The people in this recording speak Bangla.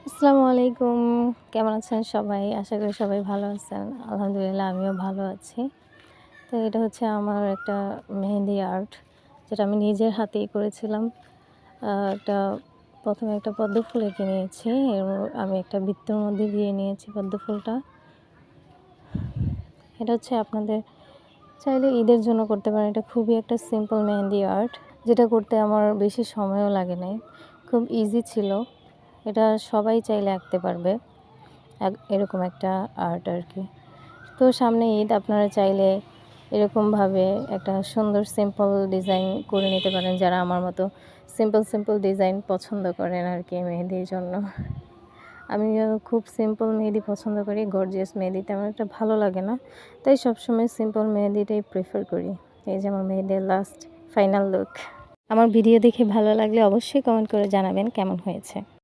আসসালামু আলাইকুম। কেমন আছেন সবাই? আশা করি সবাই ভালো আছেন। আলহামদুলিল্লাহ আমিও ভালো আছি। তো এটা হচ্ছে আমার একটা মেহেন্দি আর্ট, যেটা আমি নিজের হাতেই করেছিলাম। একটা ১ম এ একটা পদ্ম ফুল এঁকে নিয়েছি। আমি একটা বৃত্তের মধ্যে দিয়ে নিয়েছি পদ্ম ফুলটা। এটা হচ্ছে আপনাদের চাইলে ঈদের জন্য করতে পারেন। এটা খুবই একটা সিম্পল মেহেন্দি আর্ট, যেটা করতে আমার বেশি সময়ও লাগে নাই। খুব ইজি ছিল। এটা সবাই চাইলে আঁকতে পারবে। এরকম একটা আর্ট আরকি। তো সামনে ঈদ, আপনারা চাইলে এরকমভাবে একটা সুন্দর সিম্পল ডিজাইন করে নিতে পারেন, যারা আমার মতো সিম্পল ডিজাইন পছন্দ করেন আরকি মেহেদির জন্য। আমিও খুব সিম্পল মেহেদি পছন্দ করি। গর্জিয়াস মেহেদি তেমন একটা ভালো লাগে না। তাই সবসময় সিম্পল মেহেদিটাই প্রেফার করি। এই যে আমার মেহেদির লাস্ট ফাইনাল লুক। আমার ভিডিও দেখে ভালো লাগলে অবশ্যই কমেন্ট করে জানাবেন কেমন হয়েছে।